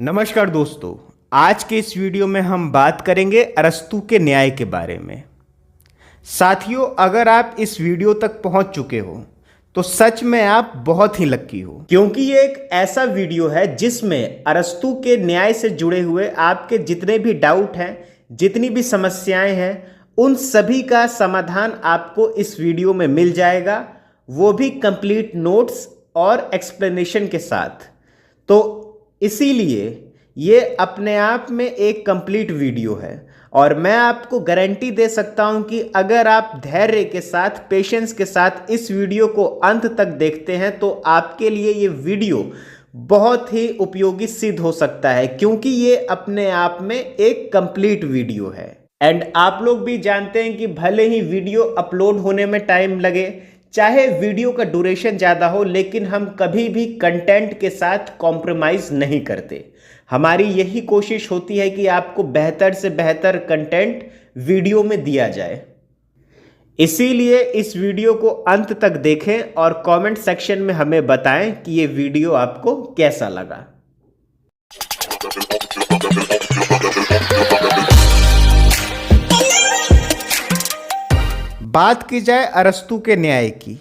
नमस्कार दोस्तों, आज के इस वीडियो में हम बात करेंगे अरस्तू के न्याय के बारे में। साथियों, अगर आप इस वीडियो तक पहुंच चुके हो तो सच में आप बहुत ही लक्की हो, क्योंकि ये एक ऐसा वीडियो है जिसमें अरस्तू के न्याय से जुड़े हुए आपके जितने भी डाउट हैं, जितनी भी समस्याएं हैं, उन सभी का समाधान आपको इस वीडियो में मिल जाएगा, वो भी कंप्लीट नोट्स और एक्सप्लेनेशन के साथ। तो इसीलिए ये अपने आप में एक कंप्लीट वीडियो है और मैं आपको गारंटी दे सकता हूं कि अगर आप धैर्य के साथ, पेशेंस के साथ इस वीडियो को अंत तक देखते हैं तो आपके लिए ये वीडियो बहुत ही उपयोगी सिद्ध हो सकता है, क्योंकि ये अपने आप में एक कंप्लीट वीडियो है। एंड आप लोग भी जानते हैं कि भले ही वीडियो अपलोड होने में टाइम लगे, चाहे वीडियो का ड्यूरेशन ज़्यादा हो, लेकिन हम कभी भी कंटेंट के साथ कॉम्प्रोमाइज़ नहीं करते। हमारी यही कोशिश होती है कि आपको बेहतर से बेहतर कंटेंट वीडियो में दिया जाए। इसीलिए इस वीडियो को अंत तक देखें और कमेंट सेक्शन में हमें बताएं कि ये वीडियो आपको कैसा लगा। बात की जाए अरस्तू के न्याय की,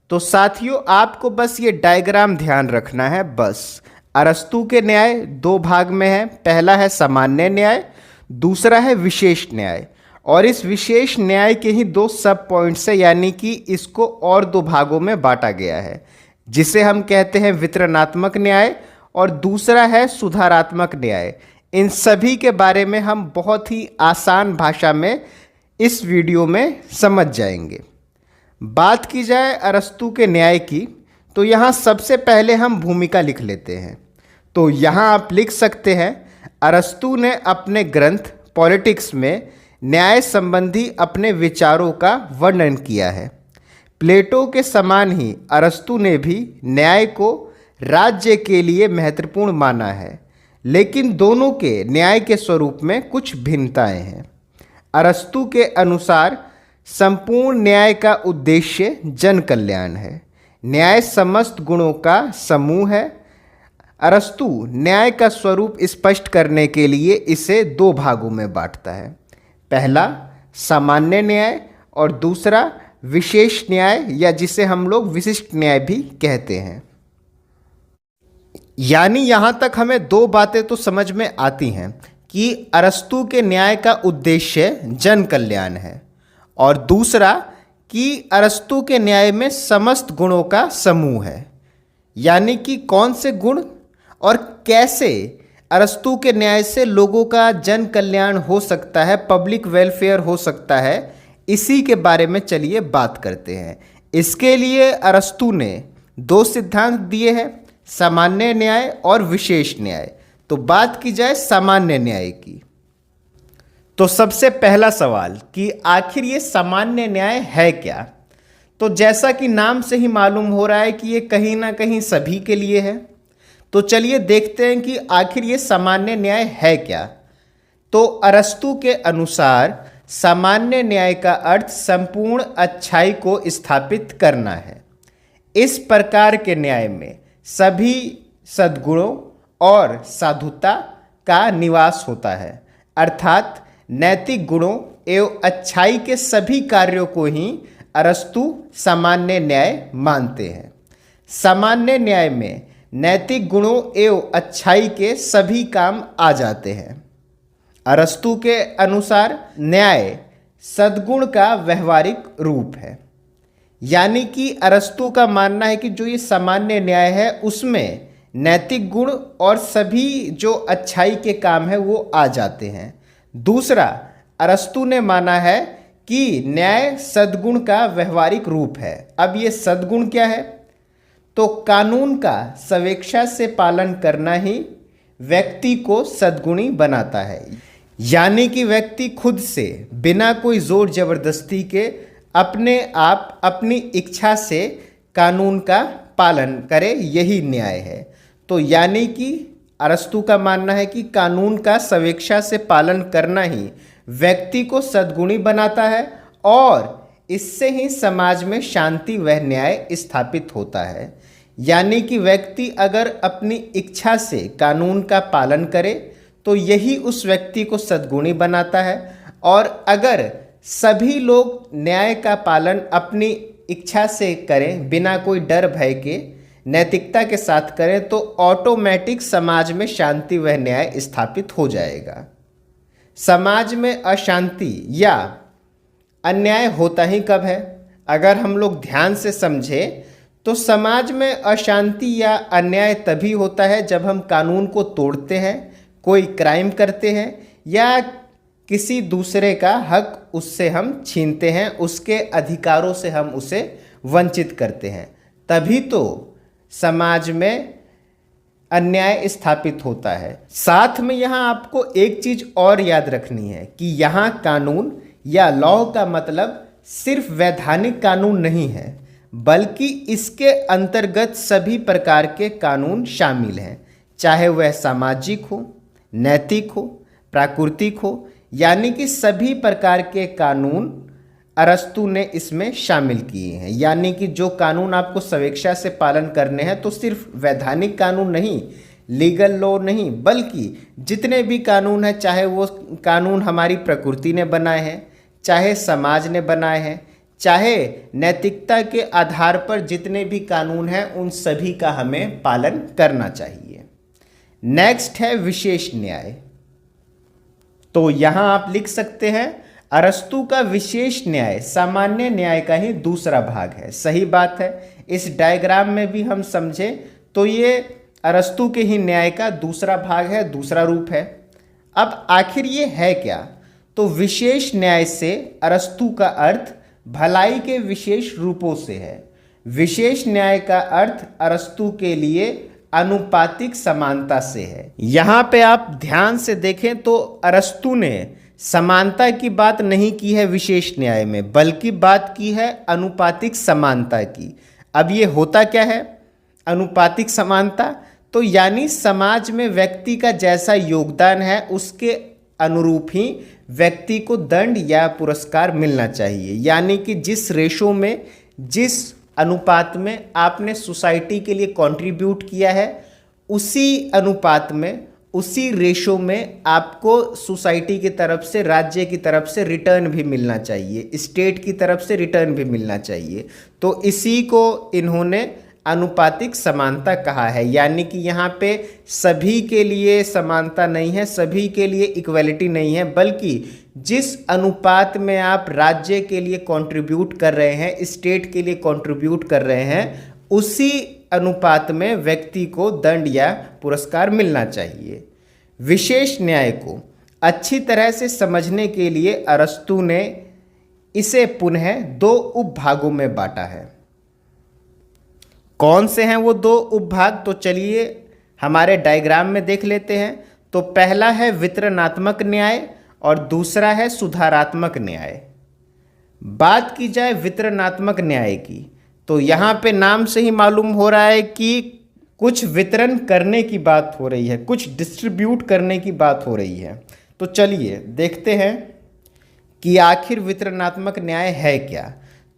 तो साथियों आपको बस ये डायग्राम ध्यान रखना है। बस अरस्तू के न्याय दो भाग में है। पहला है सामान्य न्याय, दूसरा है विशेष न्याय। और इस विशेष न्याय के ही दो सब पॉइंट्स है, यानी कि इसको और दो भागों में बांटा गया है, जिसे हम कहते हैं वितरणात्मक न्याय और दूसरा है सुधारात्मक न्याय। इन सभी के बारे में हम बहुत ही आसान भाषा में इस वीडियो में समझ जाएंगे। बात की जाए अरस्तू के न्याय की, तो यहाँ सबसे पहले हम भूमिका लिख लेते हैं। तो यहाँ आप लिख सकते हैं, अरस्तू ने अपने ग्रंथ पॉलिटिक्स में न्याय संबंधी अपने विचारों का वर्णन किया है। प्लेटो के समान ही अरस्तू ने भी न्याय को राज्य के लिए महत्वपूर्ण माना है, लेकिन दोनों के न्याय के स्वरूप में कुछ भिन्नताएं हैं। अरस्तू के अनुसार संपूर्ण न्याय का उद्देश्य जन कल्याण है। न्याय समस्त गुणों का समूह है। अरस्तू न्याय का स्वरूप स्पष्ट करने के लिए इसे दो भागों में बांटता है। पहला सामान्य न्याय और दूसरा विशेष न्याय, या जिसे हम लोग विशिष्ट न्याय भी कहते हैं। यानी यहाँ तक हमें दो बातें तो समझ में आती हैं कि अरस्तू के न्याय का उद्देश्य जन कल्याण है और दूसरा कि अरस्तू के न्याय में समस्त गुणों का समूह है। यानी कि कौन से गुण और कैसे अरस्तू के न्याय से लोगों का जन कल्याण हो सकता है, पब्लिक वेलफेयर हो सकता है, इसी के बारे में चलिए बात करते हैं। इसके लिए अरस्तू ने दो सिद्धांत दिए हैं, सामान्य न्याय और विशेष न्याय। तो बात की जाए सामान्य न्याय की, तो सबसे पहला सवाल कि आखिर ये सामान्य न्याय है क्या। तो जैसा कि नाम से ही मालूम हो रहा है कि ये कहीं ना कहीं सभी के लिए है। तो चलिए देखते हैं कि आखिर ये सामान्य न्याय है क्या। तो अरस्तू के अनुसार सामान्य न्याय का अर्थ संपूर्ण अच्छाई को स्थापित करना है। इस प्रकार के न्याय में सभी सद्गुणों और साधुता का निवास होता है, अर्थात नैतिक गुणों एवं अच्छाई के सभी कार्यों को ही अरस्तू सामान्य न्याय मानते हैं। सामान्य न्याय में नैतिक गुणों एवं अच्छाई के सभी काम आ जाते हैं। अरस्तू के अनुसार न्याय सद्गुण का व्यवहारिक रूप है। यानी कि अरस्तू का मानना है कि जो ये सामान्य न्याय है उसमें नैतिक गुण और सभी जो अच्छाई के काम है वो आ जाते हैं। दूसरा, अरस्तू ने माना है कि न्याय सद्गुण का व्यवहारिक रूप है। अब ये सद्गुण क्या है? तो कानून का स्वेच्छा से पालन करना ही व्यक्ति को सद्गुणी बनाता है। यानी कि व्यक्ति खुद से बिना कोई जोर जबरदस्ती के अपने आप अपनी इच्छा से कानून का पालन करे, यही न्याय है। तो यानी कि अरस्तू का मानना है कि कानून का स्वेच्छा से पालन करना ही व्यक्ति को सद्गुणी बनाता है और इससे ही समाज में शांति व न्याय स्थापित होता है। यानी कि व्यक्ति अगर अपनी इच्छा से कानून का पालन करे तो यही उस व्यक्ति को सद्गुणी बनाता है, और अगर सभी लोग न्याय का पालन अपनी इच्छा से करें, बिना कोई डर भय के नैतिकता के साथ करें, तो ऑटोमेटिक समाज में शांति व न्याय स्थापित हो जाएगा। समाज में अशांति या अन्याय होता ही कब है? अगर हम लोग ध्यान से समझें तो समाज में अशांति या अन्याय तभी होता है जब हम कानून को तोड़ते हैं, कोई क्राइम करते हैं, या किसी दूसरे का हक उससे हम छीनते हैं, उसके अधिकारों से हम उसे वंचित करते हैं। तभी तो समाज में अन्याय स्थापित होता है। साथ में यहाँ आपको एक चीज़ और याद रखनी है कि यहाँ कानून या लॉ का मतलब सिर्फ वैधानिक कानून नहीं है, बल्कि इसके अंतर्गत सभी प्रकार के कानून शामिल हैं, चाहे वह सामाजिक हो, नैतिक हो, प्राकृतिक हो, यानी कि सभी प्रकार के कानून अरस्तू ने इसमें शामिल किए हैं। यानी कि जो कानून आपको स्वेच्छा से पालन करने हैं, तो सिर्फ वैधानिक कानून नहीं, लीगल लॉ नहीं, बल्कि जितने भी कानून हैं, चाहे वो कानून हमारी प्रकृति ने बनाए हैं, चाहे समाज ने बनाए हैं, चाहे नैतिकता के आधार पर जितने भी कानून हैं, उन सभी का हमें पालन करना चाहिए। नेक्स्ट है विशेष न्याय। तो यहाँ आप लिख सकते हैं अरस्तू का विशेष न्याय सामान्य न्याय का ही दूसरा भाग है। सही बात है। इस डायग्राम में भी हम समझें तो ये अरस्तू के ही न्याय का दूसरा भाग है, दूसरा रूप है। अब आखिर ये है क्या? तो विशेष न्याय से अरस्तू का अर्थ भलाई के विशेष रूपों से है। विशेष न्याय का अर्थ अरस्तू के लिए आनुपातिक समानता से है। यहाँ पे आप ध्यान से देखें तो अरस्तू ने समानता की बात नहीं की है विशेष न्याय में, बल्कि बात की है अनुपातिक समानता की। अब ये होता क्या है अनुपातिक समानता? तो यानी समाज में व्यक्ति का जैसा योगदान है, उसके अनुरूप ही व्यक्ति को दंड या पुरस्कार मिलना चाहिए। यानी कि जिस रेशो में, जिस अनुपात में आपने सोसाइटी के लिए कंट्रीब्यूट किया है, उसी अनुपात में, उसी रेशो में आपको सोसाइटी की तरफ से, राज्य की तरफ से रिटर्न भी मिलना चाहिए, स्टेट की तरफ से रिटर्न भी मिलना चाहिए। तो इसी को इन्होंने आनुपातिक समानता कहा है। यानी कि यहाँ पे सभी के लिए समानता नहीं है, सभी के लिए इक्वलिटी नहीं है, बल्कि जिस अनुपात में आप राज्य के लिए कंट्रीब्यूट कर रहे हैं, स्टेट के लिए कंट्रीब्यूट कर रहे हैं, उसी अनुपात में व्यक्ति को दंड या पुरस्कार मिलना चाहिए। विशेष न्याय को अच्छी तरह से समझने के लिए अरस्तू ने इसे पुनः दो उपभागों में बांटा है। कौन से हैं वो दो उपभाग? तो चलिए हमारे डायग्राम में देख लेते हैं। तो पहला है वितरणात्मक न्याय और दूसरा है सुधारात्मक न्याय। बात की जाए वितरणात्मक न्याय की, तो यहाँ पे नाम से ही मालूम हो रहा है कि कुछ वितरण करने की बात हो रही है, कुछ डिस्ट्रीब्यूट करने की बात हो रही है। तो चलिए देखते हैं कि आखिर वितरणात्मक न्याय है क्या।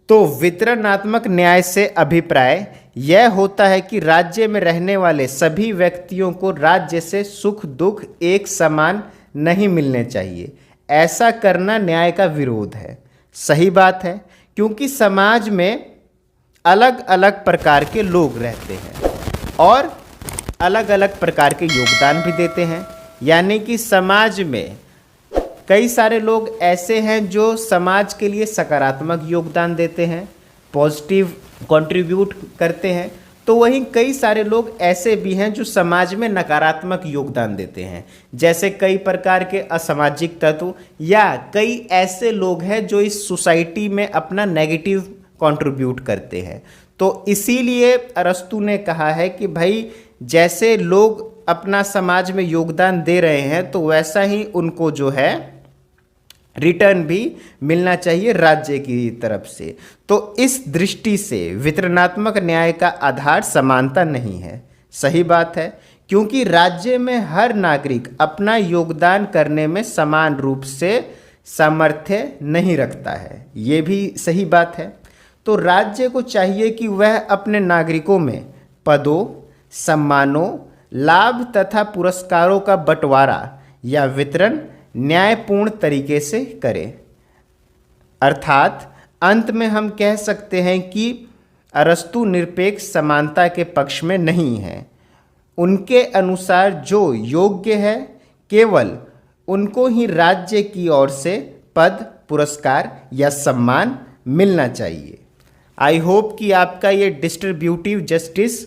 तो वितरणात्मक न्याय से अभिप्राय यह होता है कि राज्य में रहने वाले सभी व्यक्तियों को राज्य से सुख दुख एक समान नहीं मिलने चाहिए। ऐसा करना न्याय का विरोध है। सही बात है, क्योंकि समाज में अलग अलग प्रकार के लोग रहते हैं और अलग अलग प्रकार के योगदान भी देते हैं। यानी कि समाज में कई सारे लोग ऐसे हैं जो समाज के लिए सकारात्मक योगदान देते हैं, पॉजिटिव कंट्रीब्यूट करते हैं, तो वहीं कई सारे लोग ऐसे भी हैं जो समाज में नकारात्मक योगदान देते हैं। जैसे कई प्रकार के असामाजिक तत्व या कई ऐसे लोग हैं जो इस सोसाइटी में अपना नेगेटिव कंट्रीब्यूट करते हैं। तो इसीलिए अरस्तू ने कहा है कि भाई जैसे लोग अपना समाज में योगदान दे रहे हैं, तो वैसा ही उनको जो है रिटर्न भी मिलना चाहिए राज्य की तरफ से। तो इस दृष्टि से वितरणात्मक न्याय का आधार समानता नहीं है। सही बात है, क्योंकि राज्य में हर नागरिक अपना योगदान करने में समान रूप से सामर्थ्य नहीं रखता है। ये भी सही बात है। तो राज्य को चाहिए कि वह अपने नागरिकों में पदों, सम्मानों, लाभ तथा पुरस्कारों का बंटवारा या वितरण न्यायपूर्ण तरीके से करे। अर्थात अंत में हम कह सकते हैं कि अरस्तु निरपेक्ष समानता के पक्ष में नहीं है। उनके अनुसार जो योग्य है केवल उनको ही राज्य की ओर से पद, पुरस्कार या सम्मान मिलना चाहिए। आई होप कि आपका ये डिस्ट्रीब्यूटिव जस्टिस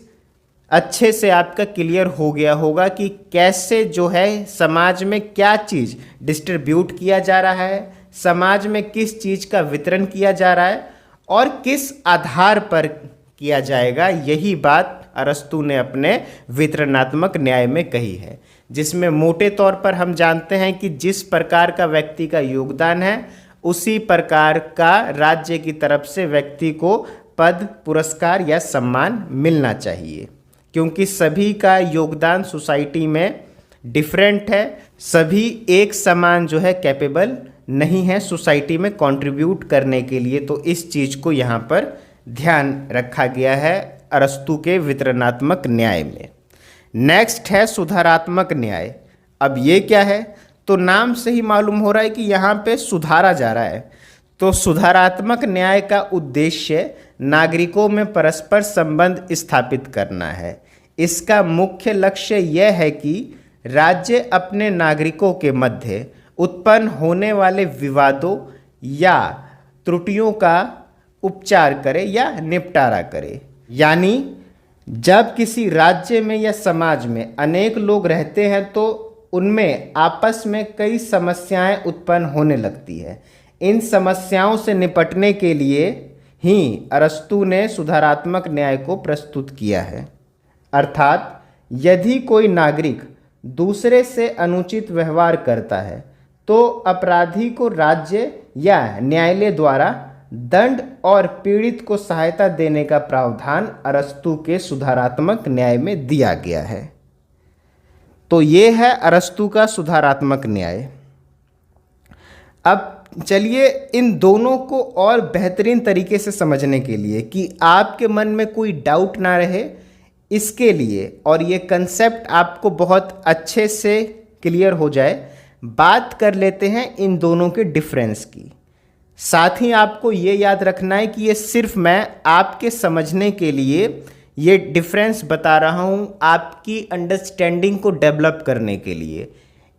अच्छे से आपका क्लियर हो गया होगा कि कैसे जो है समाज में क्या चीज़ डिस्ट्रीब्यूट किया जा रहा है, समाज में किस चीज़ का वितरण किया जा रहा है और किस आधार पर किया जाएगा। यही बात अरस्तु ने अपने वितरणात्मक न्याय में कही है, जिसमें मोटे तौर पर हम जानते हैं कि जिस प्रकार का व्यक्ति का योगदान है उसी प्रकार का राज्य की तरफ से व्यक्ति को पद, पुरस्कार या सम्मान मिलना चाहिए, क्योंकि सभी का योगदान सोसाइटी में डिफरेंट है। सभी एक समान जो है कैपेबल नहीं है सोसाइटी में कंट्रीब्यूट करने के लिए। तो इस चीज़ को यहाँ पर ध्यान रखा गया है अरस्तु के वितरणात्मक न्याय में। नेक्स्ट है सुधारात्मक न्याय। अब ये क्या है? तो नाम से ही मालूम हो रहा है कि यहाँ पे सुधारा जा रहा है। तो सुधारात्मक न्याय का उद्देश्य नागरिकों में परस्पर संबंध स्थापित करना है। इसका मुख्य लक्ष्य यह है कि राज्य अपने नागरिकों के मध्य उत्पन्न होने वाले विवादों या त्रुटियों का उपचार करे या निपटारा करे। यानी जब किसी राज्य में या समाज में अनेक लोग रहते हैं तो उनमें आपस में कई समस्याएं उत्पन्न होने लगती है। इन समस्याओं से निपटने के लिए ही अरस्तु ने सुधारात्मक न्याय को प्रस्तुत किया है। अर्थात यदि कोई नागरिक दूसरे से अनुचित व्यवहार करता है तो अपराधी को राज्य या न्यायालय द्वारा दंड और पीड़ित को सहायता देने का प्रावधान अरस्तु के सुधारात्मक न्याय में दिया गया है। तो ये है अरस्तु का सुधारात्मक न्याय। अब चलिए इन दोनों को और बेहतरीन तरीके से समझने के लिए कि आपके मन में कोई डाउट ना रहे, इसके लिए और ये कंसेप्ट आपको बहुत अच्छे से क्लियर हो जाए, बात कर लेते हैं इन दोनों के डिफरेंस की। साथ ही आपको ये याद रखना है कि ये सिर्फ मैं आपके समझने के लिए ये डिफरेंस बता रहा हूँ, आपकी अंडरस्टैंडिंग को डेवलप करने के लिए।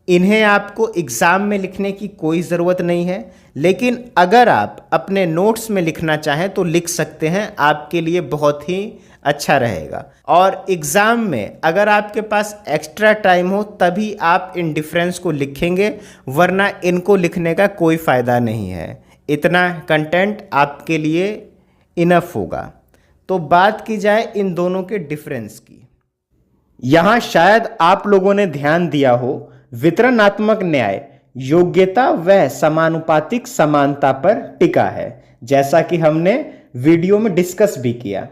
इन्हें आपको एग्ज़ाम में लिखने की कोई ज़रूरत नहीं है, लेकिन अगर आप अपने नोट्स में लिखना चाहें तो लिख सकते हैं, आपके लिए बहुत ही अच्छा रहेगा। और एग्ज़ाम में अगर आपके पास एक्स्ट्रा टाइम हो तभी आप इन डिफरेंस को लिखेंगे, वरना इनको लिखने का कोई फ़ायदा नहीं है। इतना कंटेंट आपके लिए इनफ होगा। तो बात की जाए इन दोनों के डिफरेंस की। यहाँ शायद आप लोगों ने ध्यान दिया हो, वितरणात्मक न्याय योग्यता व समानुपातिक समानता पर टिका है, जैसा कि हमने वीडियो में डिस्कस भी किया।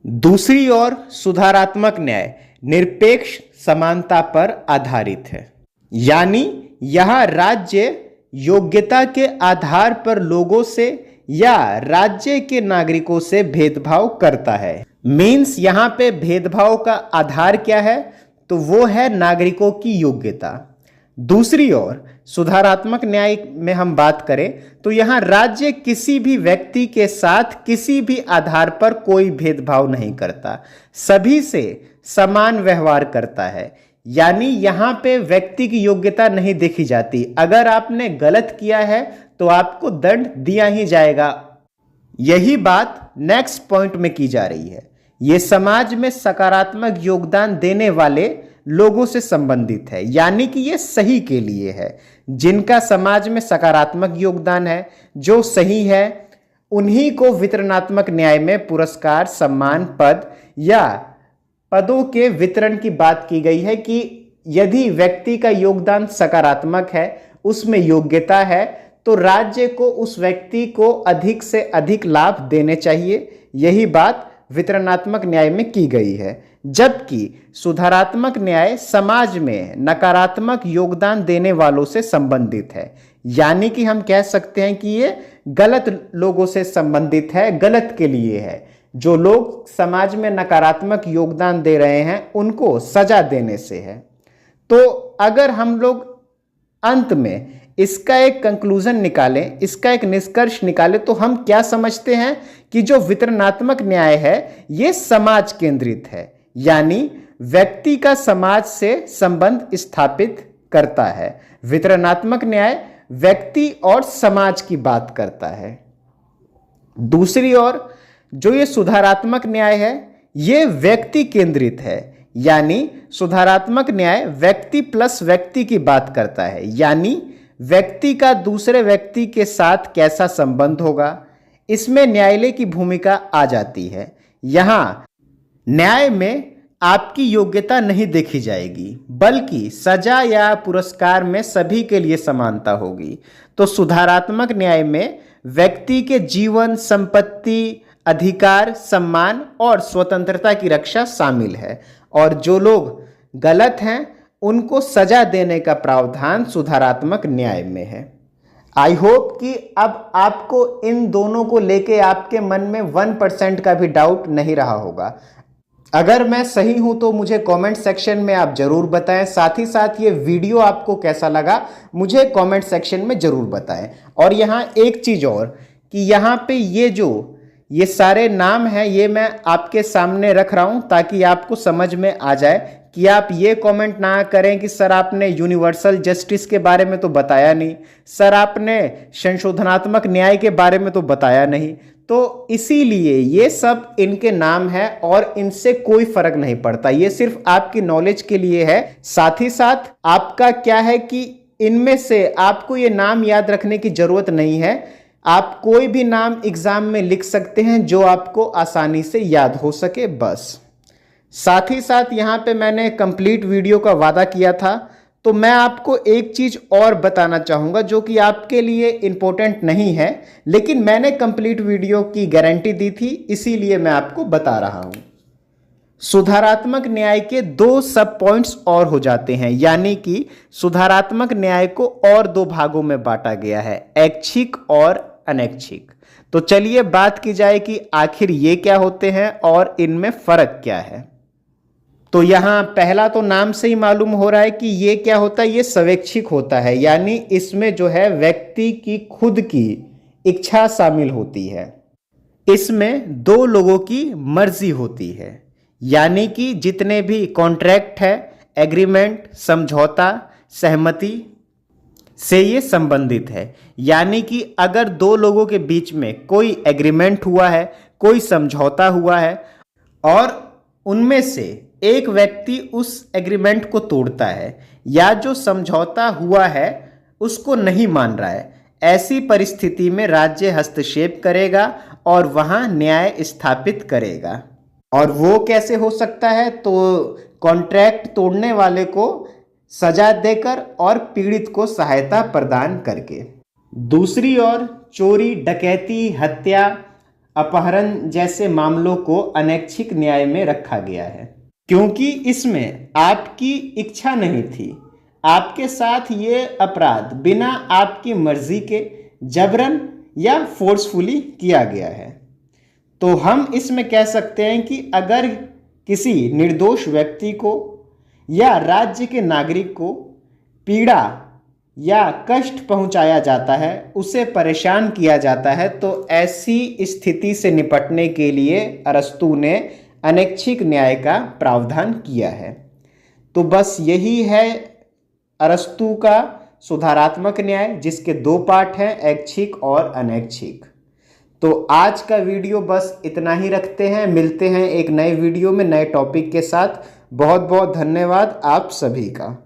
दूसरी ओर सुधारात्मक न्याय निरपेक्ष समानता पर आधारित है, यानी यह राज्य योग्यता के आधार पर लोगों से या राज्य के नागरिकों से भेदभाव करता है। मीन्स यहाँ पे भेदभाव का आधार क्या है? तो वो है नागरिकों की योग्यता। दूसरी ओर सुधारात्मक न्याय में हम बात करें तो यहाँ राज्य किसी भी व्यक्ति के साथ किसी भी आधार पर कोई भेदभाव नहीं करता, सभी से समान व्यवहार करता है। यानी यहाँ पे व्यक्ति की योग्यता नहीं देखी जाती। अगर आपने गलत किया है तो आपको दंड दिया ही जाएगा। यही बात नेक्स्ट पॉइंट में की जा रही है। ये समाज में सकारात्मक योगदान देने वाले लोगों से संबंधित है, यानी कि ये सही के लिए है। जिनका समाज में सकारात्मक योगदान है, जो सही है, उन्हीं को वितरणात्मक न्याय में पुरस्कार, सम्मान, पद या पदों के वितरण की बात की गई है कि यदि व्यक्ति का योगदान सकारात्मक है, उसमें योग्यता है, तो राज्य को उस व्यक्ति को अधिक से अधिक लाभ देने चाहिए। यही बात वितरणात्मक न्याय में की गई है। जबकि सुधारात्मक न्याय समाज में नकारात्मक योगदान देने वालों से संबंधित है, यानी कि हम कह सकते हैं कि ये गलत लोगों से संबंधित है, गलत के लिए है। जो लोग समाज में नकारात्मक योगदान दे रहे हैं उनको सजा देने से है। तो अगर हम लोग अंत में इसका एक कंक्लूजन निकालें, इसका एक निष्कर्ष निकालें, तो हम क्या समझते हैं कि जो वितरणात्मक न्याय है ये समाज केंद्रित है, यानी व्यक्ति का समाज से संबंध स्थापित करता है। वितरणात्मक न्याय व्यक्ति और समाज की बात करता है। दूसरी ओर जो ये सुधारात्मक न्याय है ये व्यक्ति केंद्रित है, यानी सुधारात्मक न्याय व्यक्ति प्लस व्यक्ति की बात करता है, यानी व्यक्ति का दूसरे व्यक्ति के साथ कैसा संबंध होगा, इसमें न्यायालय की भूमिका आ जाती है। यहां न्याय में आपकी योग्यता नहीं देखी जाएगी, बल्कि सजा या पुरस्कार में सभी के लिए समानता होगी। तो सुधारात्मक न्याय में व्यक्ति के जीवन, संपत्ति, अधिकार, सम्मान और स्वतंत्रता की रक्षा शामिल है, और जो लोग गलत हैं उनको सजा देने का प्रावधान सुधारात्मक न्याय में है। आई होप कि अब आपको इन दोनों को लेके आपके मन में 1% का भी डाउट नहीं रहा होगा। अगर मैं सही हूं तो मुझे कमेंट सेक्शन में आप जरूर बताएं। साथ ही साथ ये वीडियो आपको कैसा लगा मुझे कमेंट सेक्शन में जरूर बताएं। और यहाँ एक चीज़ और कि यहाँ पे ये सारे नाम हैं ये मैं आपके सामने रख रहा हूँ ताकि आपको समझ में आ जाए कि आप ये कमेंट ना करें कि सर आपने यूनिवर्सल जस्टिस के बारे में तो बताया नहीं, सर आपने संशोधनात्मक न्याय के बारे में तो बताया नहीं। तो इसीलिए ये सब इनके नाम है और इनसे कोई फर्क नहीं पड़ता, ये सिर्फ आपकी नॉलेज के लिए है। साथ ही साथ आपका क्या है कि इनमें से आपको ये नाम याद रखने की जरूरत नहीं है, आप कोई भी नाम एग्जाम में लिख सकते हैं जो आपको आसानी से याद हो सके बस। साथ ही साथ यहाँ पे मैंने कंप्लीट वीडियो का वादा किया था, तो मैं आपको एक चीज़ और बताना चाहूँगा जो कि आपके लिए इम्पोर्टेंट नहीं है, लेकिन मैंने कंप्लीट वीडियो की गारंटी दी थी इसीलिए मैं आपको बता रहा हूँ। सुधारात्मक न्याय के 2 सब पॉइंट्स और हो जाते हैं, यानी कि सुधारात्मक न्याय को और 2 भागों में बांटा गया है, ऐच्छिक और अनैच्छिक। तो चलिए बात की जाए कि आखिर ये क्या होते हैं और इनमें फर्क क्या है। तो यहाँ पहला तो नाम से ही मालूम हो रहा है कि ये क्या होता है, ये स्वैच्छिक होता है, यानी इसमें जो है व्यक्ति की खुद की इच्छा शामिल होती है। इसमें 2 लोगों की मर्जी होती है, यानी कि जितने भी कॉन्ट्रैक्ट है, एग्रीमेंट, समझौता, सहमति से ये संबंधित है। यानी कि अगर 2 लोगों के बीच में कोई एग्रीमेंट हुआ है, कोई समझौता हुआ है और उनमें से एक व्यक्ति उस एग्रीमेंट को तोड़ता है या जो समझौता हुआ है उसको नहीं मान रहा है, ऐसी परिस्थिति में राज्य हस्तक्षेप करेगा और वहां न्याय स्थापित करेगा। और वो कैसे हो सकता है, तो कॉन्ट्रैक्ट तोड़ने वाले को सजा देकर और पीड़ित को सहायता प्रदान करके। दूसरी ओर चोरी, डकैती, हत्या, अपहरण जैसे मामलों को अनैच्छिक न्याय में रखा गया है, क्योंकि इसमें आपकी इच्छा नहीं थी, आपके साथ ये अपराध बिना आपकी मर्जी के जबरन या फोर्सफुली किया गया है। तो हम इसमें कह सकते हैं कि अगर किसी निर्दोष व्यक्ति को या राज्य के नागरिक को पीड़ा या कष्ट पहुंचाया जाता है, उसे परेशान किया जाता है, तो ऐसी स्थिति से निपटने के लिए अरस्तू ने अनैच्छिक न्याय का प्रावधान किया है। तो बस यही है अरस्तू का सुधारात्मक न्याय, जिसके 2 पार्ट हैं, ऐच्छिक और अनैच्छिक। तो आज का वीडियो बस इतना ही रखते हैं, मिलते हैं एक नए वीडियो में नए टॉपिक के साथ। बहुत बहुत धन्यवाद आप सभी का।